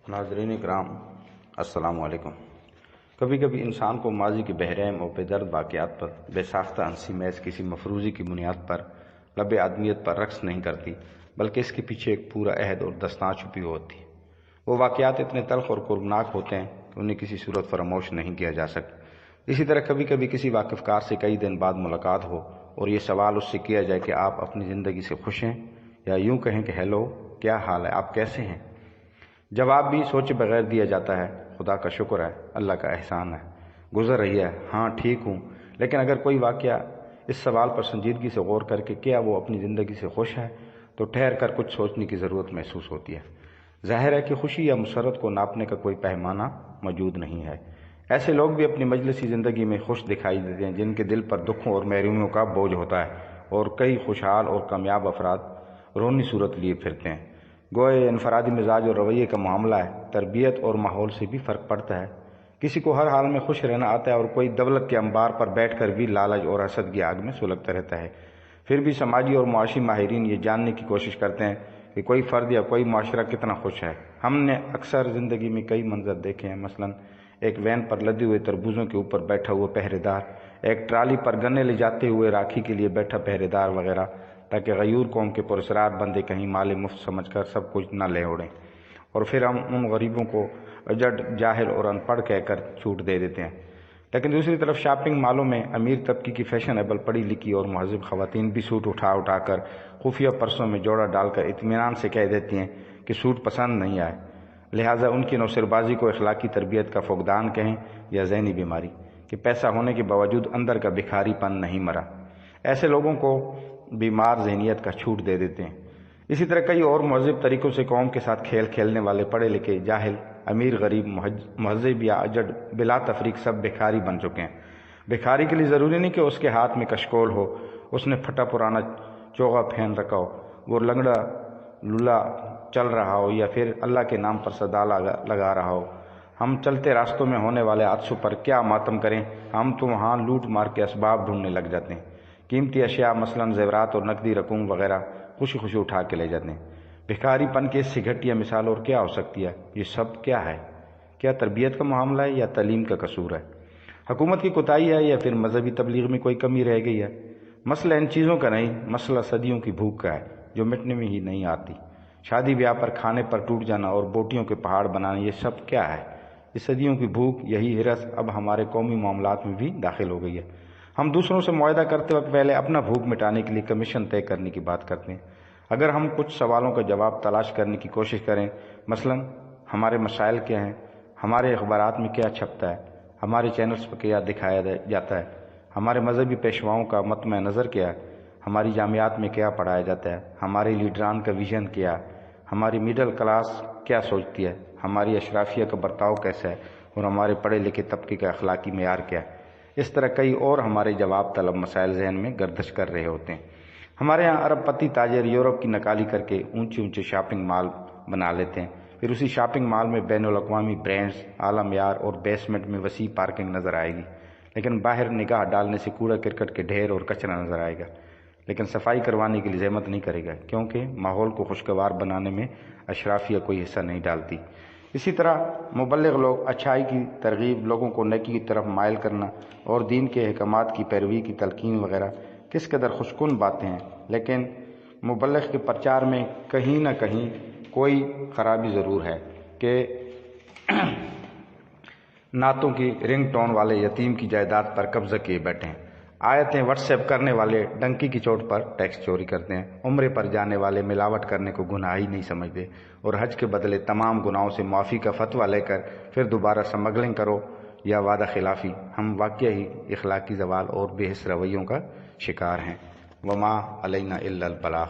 ناظرین کرام السلام علیکم۔ کبھی کبھی انسان کو ماضی کے بحرام اور بے درد واقعات پر بے ساختہ ہنسی محض کسی مفروضی کی بنیاد پر لب آدمیت پر رقص نہیں کرتی، بلکہ اس کے پیچھے ایک پورا عہد اور داستان چھپی ہوتی ہے۔ وہ واقعات اتنے تلخ اور کربناک ہوتے ہیں کہ انہیں کسی صورت فراموش نہیں کیا جا سکتا۔ اسی طرح کبھی کبھی کسی واقف کار سے کئی دن بعد ملاقات ہو اور یہ سوال اس سے کیا جائے کہ آپ اپنی زندگی سے خوش ہیں، یا یوں کہیں کہ ہیلو، کیا حال ہے، آپ کیسے ہیں؟ جواب بھی سوچے بغیر دیا جاتا ہے، خدا کا شکر ہے، اللہ کا احسان ہے، گزر رہی ہے، ہاں ٹھیک ہوں۔ لیکن اگر کوئی واقعہ اس سوال پر سنجیدگی سے غور کر کے کیا وہ اپنی زندگی سے خوش ہے، تو ٹھہر کر کچھ سوچنے کی ضرورت محسوس ہوتی ہے۔ ظاہر ہے کہ خوشی یا مسرت کو ناپنے کا کوئی پیمانہ موجود نہیں ہے۔ ایسے لوگ بھی اپنی مجلسی زندگی میں خوش دکھائی دیتے ہیں جن کے دل پر دکھوں اور محرومیوں کا بوجھ ہوتا ہے، اور کئی خوشحال اور کامیاب افراد رونی صورت لیے پھرتے ہیں۔ گوئے انفرادی مزاج اور رویے کا معاملہ ہے، تربیت اور ماحول سے بھی فرق پڑتا ہے۔ کسی کو ہر حال میں خوش رہنا آتا ہے اور کوئی دولت کے انبار پر بیٹھ کر بھی لالچ اور حسد کی آگ میں سلگتا رہتا ہے۔ پھر بھی سماجی اور معاشی ماہرین یہ جاننے کی کوشش کرتے ہیں کہ کوئی فرد یا کوئی معاشرہ کتنا خوش ہے۔ ہم نے اکثر زندگی میں کئی منظر دیکھے ہیں، مثلاً ایک وین پر لدے ہوئے تربوزوں کے اوپر بیٹھا ہوا پہرے دار، ایک ٹرالی پر گنے لے جاتے ہوئے راکھی کے لیے بیٹھا پہرے دار وغیرہ، تاکہ غیور قوم کے پراسرار بندے کہیں مال مفت سمجھ کر سب کچھ نہ لے اڑیں، اور پھر ہم ان غریبوں کو اجڑ، جاہل اور ان پڑھ کہہ کر چھوٹ دے دیتے ہیں۔ لیکن دوسری طرف شاپنگ مالوں میں امیر طبقے کی فیشنیبل پڑھی لکھی اور مہذب خواتین بھی سوٹ اٹھا کر خفیہ پرسوں میں جوڑا ڈال کر اطمینان سے کہہ دیتی ہیں کہ سوٹ پسند نہیں آئے، لہٰذا ان کی نوسر بازی کو اخلاقی تربیت کا فقدان کہیں یا ذہنی بیماری، کہ پیسہ ہونے کے باوجود اندر کا بھکاری پن نہیں مرا۔ ایسے لوگوں کو بیمار ذہنیت کا چھوٹ دے دیتے ہیں۔ اسی طرح کئی اور مہذب طریقوں سے قوم کے ساتھ کھیل کھیلنے والے پڑھے لکھے، جاہل، امیر، غریب، مہذب یا اجڑ، بلا تفریق سب بھکاری بن چکے ہیں۔ بھکاری کے لیے ضروری نہیں کہ اس کے ہاتھ میں کشکول ہو، اس نے پھٹا پرانا چوغا پہن رکھا ہو، وہ لنگڑا لولا چل رہا ہو، یا پھر اللہ کے نام پر صدا لگا رہا ہو۔ ہم چلتے راستوں میں ہونے والے حادثوں پر کیا ماتم کریں، ہم تو وہاں لوٹ مار کے اسباب ڈھونڈنے لگ جاتے ہیں۔ قیمتی اشیاء مثلاً زیورات اور نقدی رقوم وغیرہ خوشی خوشی اٹھا کے لے جاتے ہیں۔ بھکاری پن کی اس سے گھٹیا مثال اور کیا ہو سکتی ہے؟ یہ سب کیا ہے؟ کیا تربیت کا معاملہ ہے یا تعلیم کا قصور ہے؟ حکومت کی کوتاہی ہے یا پھر مذہبی تبلیغ میں کوئی کمی رہ گئی ہے؟ مسئلہ ان چیزوں کا نہیں، مسئلہ صدیوں کی بھوک کا ہے جو مٹنے میں ہی نہیں آتی۔ شادی بیاہ پر کھانے پر ٹوٹ جانا اور بوٹیوں کے پہاڑ بنانا، یہ سب کیا ہے؟ یہ صدیوں کی بھوک، یہی ہرس اب ہمارے قومی معاملات میں بھی داخل ہو گئی ہے۔ ہم دوسروں سے معاہدہ کرتے وقت پہلے اپنا بھوک مٹانے کے لیے کمیشن طے کرنے کی بات کرتے ہیں۔ اگر ہم کچھ سوالوں کا جواب تلاش کرنے کی کوشش کریں، مثلاً ہمارے مسائل کیا ہیں، ہمارے اخبارات میں کیا چھپتا ہے، ہمارے چینلز پر کیا دکھایا جاتا ہے، ہمارے مذہبی پیشواؤں کا مطمع نظر کیا ہے، ہماری جامعات میں کیا پڑھایا جاتا ہے، ہمارے لیڈران کا ویژن کیا، ہماری مڈل کلاس کیا سوچتی ہے، ہماری اشرافیہ کا برتاؤ کیسا ہے، اور ہمارے پڑھے لکھے طبقے کا اخلاقی معیار کیا ہے۔ اس طرح کئی اور ہمارے جواب طلب مسائل ذہن میں گردش کر رہے ہوتے ہیں۔ ہمارے ہاں ارب پتی تاجر یورپ کی نکالی کر کے اونچے شاپنگ مال بنا لیتے ہیں، پھر اسی شاپنگ مال میں بین الاقوامی برانڈز، اعلیٰ معیار اور بیسمنٹ میں وسیع پارکنگ نظر آئے گی، لیکن باہر نگاہ ڈالنے سے کوڑا کرکٹ کے ڈھیر اور کچرا نظر آئے گا، لیکن صفائی کروانے کے لیے زحمت نہیں کرے گا، کیونکہ ماحول کو خوشگوار بنانے میں اشرافیہ کوئی حصہ نہیں ڈالتی۔ اسی طرح مبلغ لوگ اچھائی کی ترغیب، لوگوں کو نیکی کی طرف مائل کرنا اور دین کے احکامات کی پیروی کی تلقین وغیرہ کس قدر خوشکن باتیں ہیں، لیکن مبلغ کے پرچار میں کہیں نہ کہیں کوئی خرابی ضرور ہے کہ نعتوں کی رنگ ٹون والے یتیم کی جائیداد پر قبضہ کیے بیٹھے ہیں، آیتیں واٹس ایپ کرنے والے ڈنکی کی چوٹ پر ٹیکس چوری کرتے ہیں، عمرے پر جانے والے ملاوٹ کرنے کو گناہ ہی نہیں سمجھتے، اور حج کے بدلے تمام گناہوں سے معافی کا فتویٰ لے کر پھر دوبارہ سمگلنگ کرو یا وعدہ خلافی۔ ہم واقعی ہی اخلاقی زوال اور بے حس رویوں کا شکار ہیں۔ وما علینا الا البلاغ۔